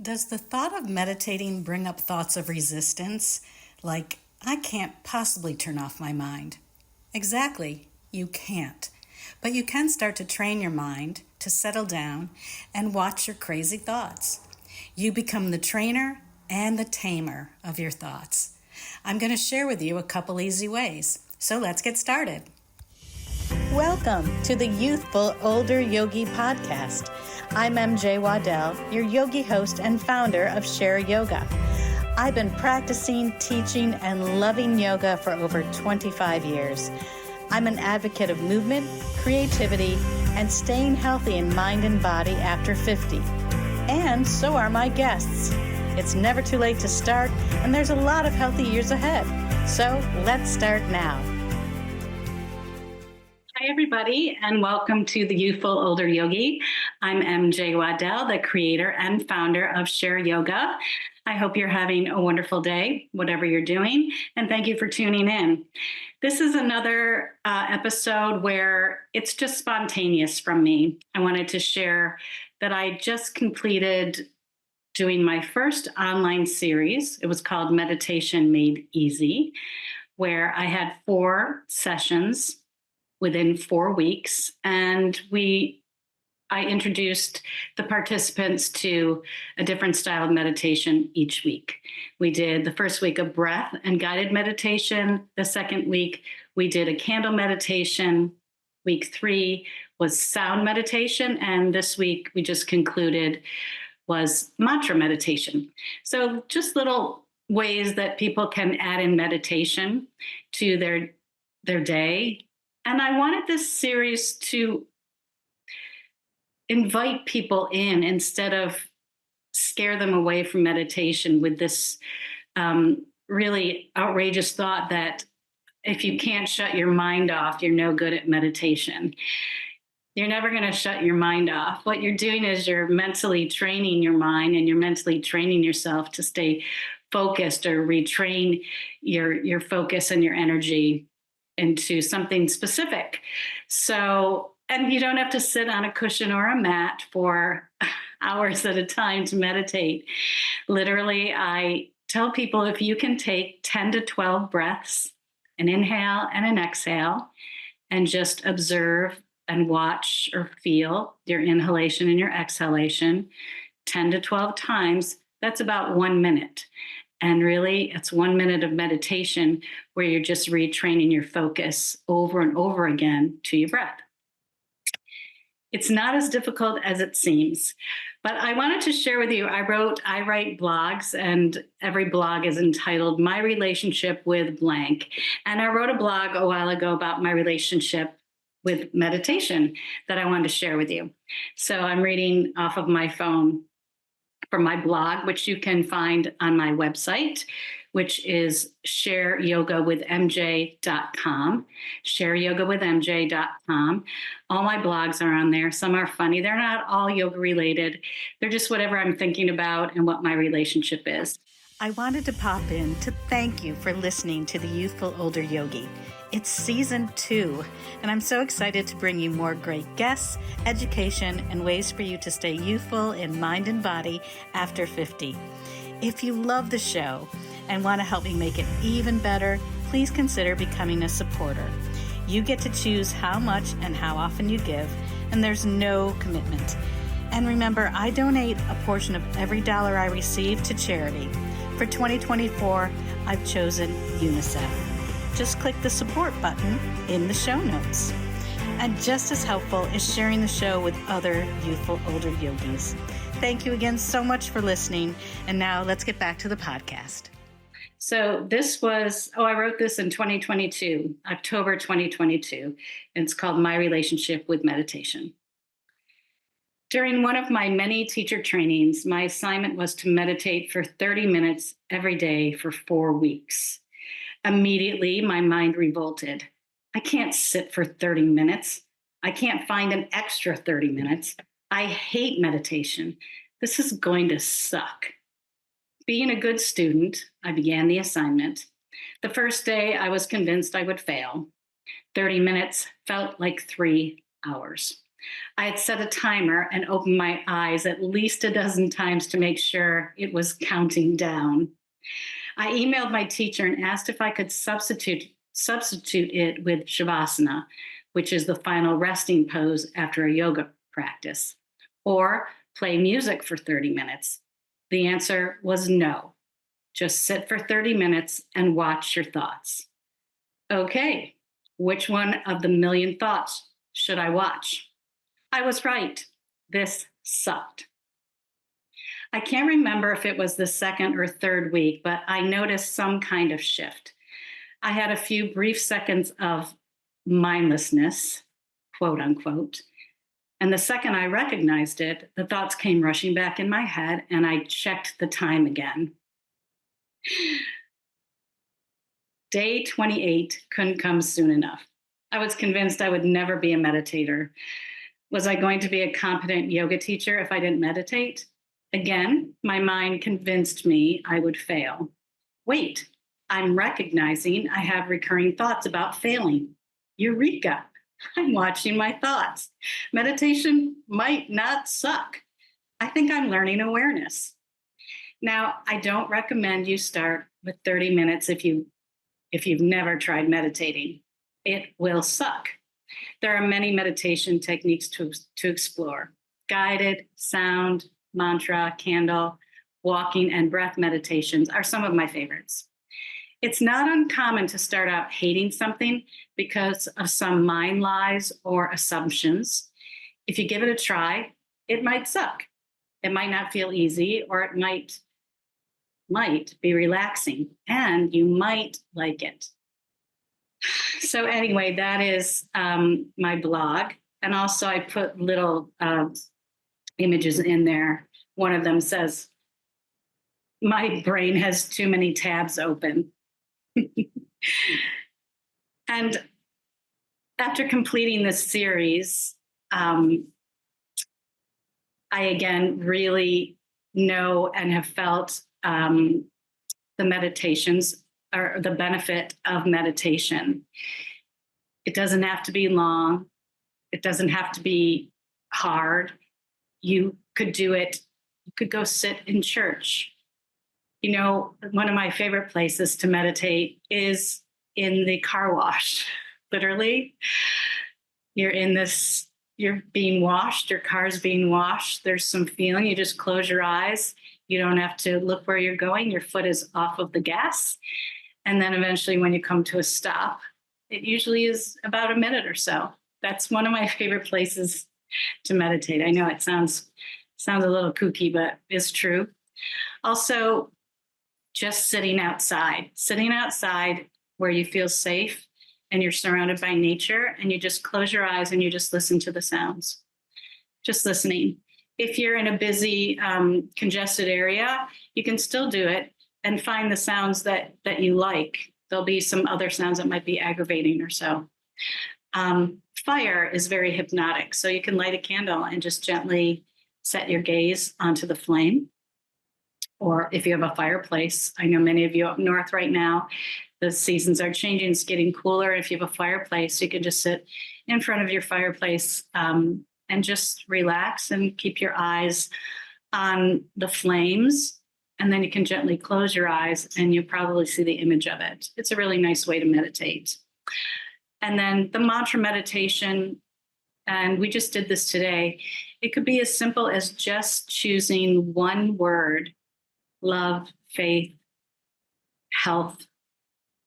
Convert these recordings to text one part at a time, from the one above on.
Does the thought of meditating bring up thoughts of resistance? Like, I can't possibly turn off my mind. Exactly, you can't. But you can start to train your mind to settle down and watch your crazy thoughts. You become the trainer and the tamer of your thoughts. I'm going to share with you a couple easy ways. So let's get started. Welcome to the Youthful Older Yogi podcast. I'm MJ Waddell, your yogi host and founder of Share Yoga. I've been practicing, teaching, and loving yoga for over 25 years. I'm an advocate of movement, creativity, and staying healthy in mind and body after 50. And so are my guests. It's never too late to start, and there's a lot of healthy years ahead. So let's start now. Hi, everybody, and welcome to the Youthful Older Yogi. I'm MJ Waddell, the creator and founder of Share Yoga. I hope you're having a wonderful day, whatever you're doing, and thank you for tuning in. This is another episode where it's just spontaneous from me. I wanted to share that I just completed doing my first online series. It was called Meditation Made Easy, where I had 4 sessions within 4 weeks. And I introduced the participants to a different style of meditation each week. We did the first week of breath and guided meditation. The second week, we did a candle meditation. Week 3 was sound meditation. And this week, we just concluded was mantra meditation. So just little ways that people can add in meditation to their day. And I wanted this series to invite people in instead of scare them away from meditation with this really outrageous thought that if you can't shut your mind off, you're no good at meditation. You're never going to shut your mind off. What you're doing is you're mentally training your mind, and you're mentally training yourself to stay focused or retrain your focus and your energy into something specific. So, and you don't have to sit on a cushion or a mat for hours at a time to meditate. Literally, I tell people if you can take 10 to 12 breaths, an inhale and an exhale, and just observe and watch or feel your inhalation and your exhalation 10 to 12 times, that's about 1 minute. And really, it's 1 minute of meditation where you're just retraining your focus over and over again to your breath. It's not as difficult as it seems, but I wanted to share with you, I write blogs, and every blog is entitled My Relationship with Blank. And I wrote a blog a while ago about my relationship with meditation that I wanted to share with you. So I'm reading off of my phone from my blog, which you can find on my website, which is shareyogawithmj.com, shareyogawithmj.com. All my blogs are on there. Some are funny. They're not all yoga related. They're just whatever I'm thinking about and what my relationship is. I wanted to pop in to thank you for listening to the Youthful Older Yogi. It's season 2, and I'm so excited to bring you more great guests, education, and ways for you to stay youthful in mind and body after 50. If you love the show and want to help me make it even better, please consider becoming a supporter. You get to choose how much and how often you give, and there's no commitment. And remember, I donate a portion of every dollar I receive to charity. For 2024, I've chosen UNICEF. Just click the support button in the show notes. And just as helpful is sharing the show with other youthful older yogis. Thank you again so much for listening. And now let's get back to the podcast. So this was, I wrote this in 2022, October 2022. And it's called My Relationship with Meditation. During one of my many teacher trainings, my assignment was to meditate for 30 minutes every day for 4 weeks. Immediately, my mind revolted. I can't sit for 30 minutes. I can't find an extra 30 minutes. I hate meditation. This is going to suck. Being a good student, I began the assignment. The first day, I was convinced I would fail. 30 minutes felt like 3 hours. I had set a timer and opened my eyes at least a dozen times to make sure it was counting down. I emailed my teacher and asked if I could substitute it with Shavasana, which is the final resting pose after a yoga practice, or play music for 30 minutes. The answer was no. Just sit for 30 minutes and watch your thoughts. Okay, which one of the million thoughts should I watch? I was right. This sucked. I can't remember if it was the second or third week, but I noticed some kind of shift. I had a few brief seconds of mindlessness, quote unquote. And the second I recognized it, the thoughts came rushing back in my head, and I checked the time again. Day 28 couldn't come soon enough. I was convinced I would never be a meditator. Was I going to be a competent yoga teacher if I didn't meditate? Again, my mind convinced me I would fail. Wait, I'm recognizing I have recurring thoughts about failing. Eureka, I'm watching my thoughts. Meditation might not suck. I think I'm learning awareness. Now, I don't recommend you start with 30 minutes if you've never tried meditating. It will suck. There are many meditation techniques to explore. Guided, sound, mantra, candle, walking, and breath meditations are some of my favorites. It's not uncommon to start out hating something because of some mind lies or assumptions. If you give it a try, it might suck. It might not feel easy, or it might be relaxing, and you might like it. So anyway, that is my blog. And also I put little images in there. One of them says, my brain has too many tabs open. And after completing this series, I again really know and have felt the meditations or the benefit of meditation. It doesn't have to be long. It doesn't have to be hard. You could do it. You could go sit in church. You know, one of my favorite places to meditate is in the car wash. Literally, you're being washed, your car's being washed. There's some feeling. You just close your eyes. You don't have to look where you're going. Your foot is off of the gas. And then eventually when you come to a stop, it usually is about a minute or so. That's one of my favorite places to meditate. I know it sounds a little kooky, but it's true. Also, just sitting outside where you feel safe and you're surrounded by nature, and you just close your eyes and you just listen to the sounds. Just listening. If you're in a busy, congested area, you can still do it and find the sounds that you like. There'll be some other sounds that might be aggravating or so. Fire is very hypnotic. So you can light a candle and just gently set your gaze onto the flame. Or if you have a fireplace, I know many of you up north right now, the seasons are changing, it's getting cooler. If you have a fireplace, you can just sit in front of your fireplace and just relax and keep your eyes on the flames. And then you can gently close your eyes and you'll probably see the image of it. It's a really nice way to meditate. And then the mantra meditation, and we just did this today, it could be as simple as just choosing one word: love, faith, health,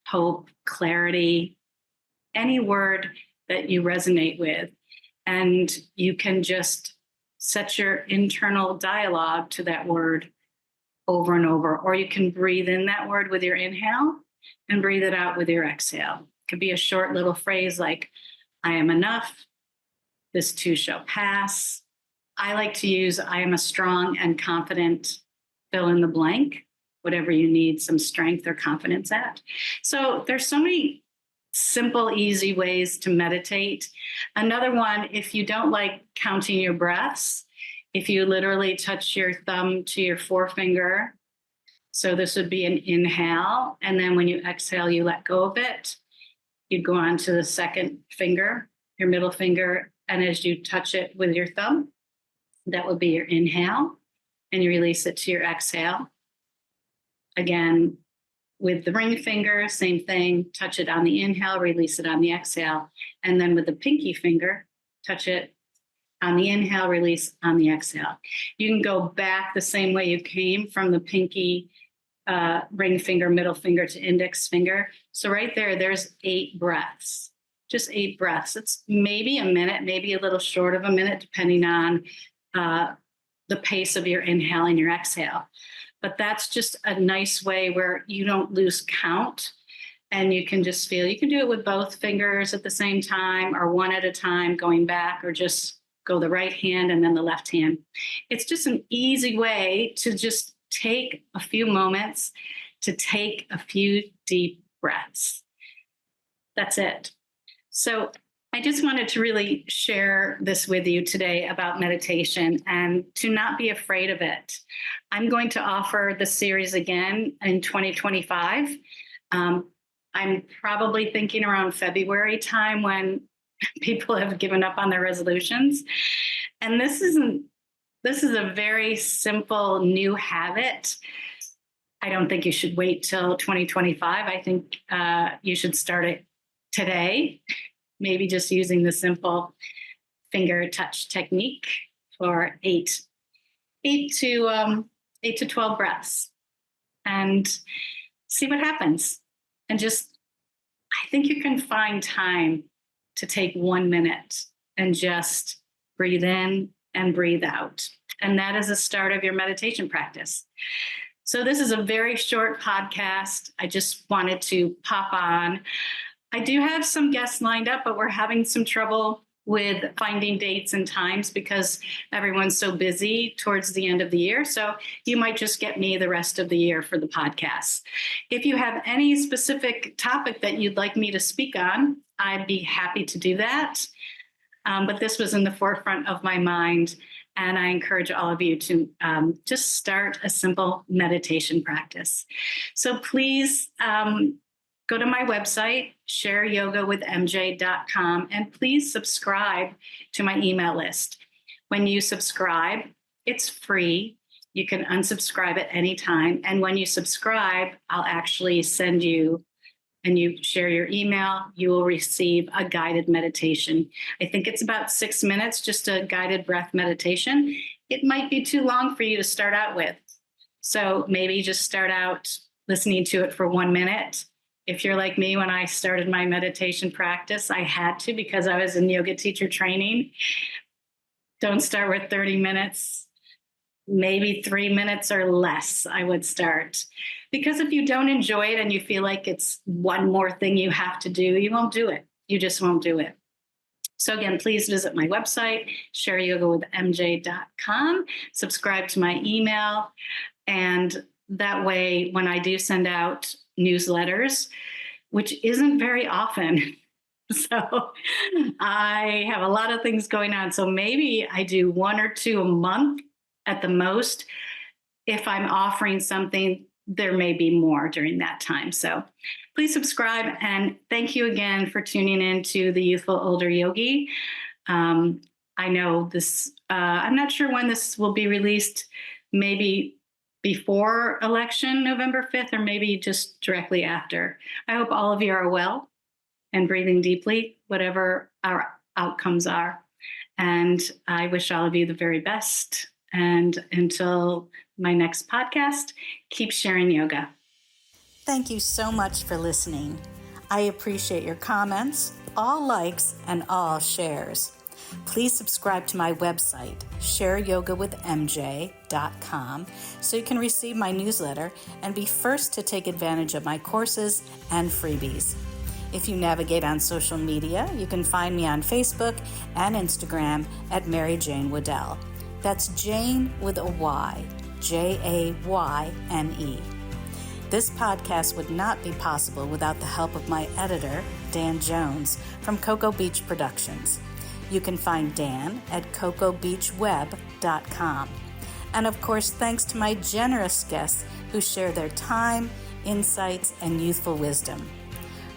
hope, clarity, any word that you resonate with. And you can just set your internal dialogue to that word over and over, or you can breathe in that word with your inhale and breathe it out with your exhale. It could be a short little phrase like, I am enough, this too shall pass. I like to use, I am a strong and confident, fill in the blank, whatever you need some strength or confidence at. So there's so many simple, easy ways to meditate. Another one, if you don't like counting your breaths, if you literally touch your thumb to your forefinger, so this would be an inhale, and then when you exhale, you let go of it. You'd go on to the second finger, your middle finger, And as you touch it with your thumb, that will be your inhale, and you release it to your exhale. Again, with the ring finger, same thing, touch it on the inhale, release it on the exhale. And then with the pinky finger, touch it on the inhale, release on the exhale. You can go back the same way you came from the pinky, ring finger, middle finger to index finger. So right there, there's 8 breaths, just 8 breaths. It's maybe a minute, maybe a little short of a minute, depending on the pace of your inhale and your exhale. But that's just a nice way where you don't lose count, and you can just feel. You can do it with both fingers at the same time, or one at a time going back, or just go the right hand and then the left hand. It's just an easy way to just take a few moments to take a few deep breaths. That's it. So I just wanted to really share this with you today about meditation, and to not be afraid of it. I'm going to offer the series again in 2025. I'm probably thinking around February time, when people have given up on their resolutions. And this is a very simple new habit. I don't think you should wait till 2025. I think you should start it today. Maybe just using the simple finger touch technique for 8 to 12 breaths, and see what happens. And I think you can find time to take 1 minute and just breathe in and breathe out. And that is the start of your meditation practice. So this is a very short podcast. I just wanted to pop on. I do have some guests lined up, but we're having some trouble with finding dates and times because everyone's so busy towards the end of the year. So you might just get me the rest of the year for the podcast. If you have any specific topic that you'd like me to speak on, I'd be happy to do that. But this was in the forefront of my mind, and I encourage all of you to just start a simple meditation practice. So please, go to my website, shareyogawithmj.com, and please subscribe to my email list. When you subscribe, it's free. You can unsubscribe at any time. And when you subscribe, I'll actually send you, and you share your email, you will receive a guided meditation. I think it's about 6 minutes, just a guided breath meditation. It might be too long for you to start out with. So maybe just start out listening to it for 1 minute. If you're like me, when I started my meditation practice, I had to, because I was in yoga teacher training. Don't start with 30 minutes, maybe 3 minutes or less, I would start. Because if you don't enjoy it and you feel like it's one more thing you have to do, you won't do it. You just won't do it. So again, please visit my website, shareyogawithmj.com, subscribe to my email, and that way, when I do send out newsletters, which isn't very often, so I have a lot of things going on. So maybe I do 1 or 2 a month at the most. If I'm offering something, there may be more during that time. So please subscribe. And thank you again for tuning in to the Youthful Older Yogi. I know this, I'm not sure when this will be released, maybe before election, November 5th, or maybe just directly after. I hope all of you are well and breathing deeply, whatever our outcomes are. And I wish all of you the very best. And until my next podcast, keep sharing yoga. Thank you so much for listening. I appreciate your comments, all likes, and all shares. Please subscribe to my website, shareyogawithmj.com, so you can receive my newsletter and be first to take advantage of my courses and freebies. If you navigate on social media, you can find me on Facebook and Instagram at Mary Jane Waddell. That's Jane with a Y, Jayne. This podcast would not be possible without the help of my editor, Dan Jones, from Cocoa Beach Productions. You can find Dan at cocoabeachweb.com. And of course, thanks to my generous guests who share their time, insights, and youthful wisdom.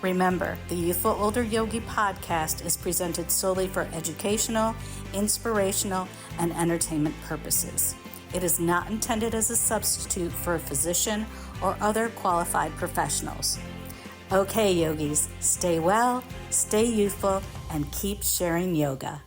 Remember, the Youthful Older Yogi podcast is presented solely for educational, inspirational, and entertainment purposes. It is not intended as a substitute for a physician or other qualified professionals. Okay, yogis, stay well, stay youthful, and keep sharing yoga.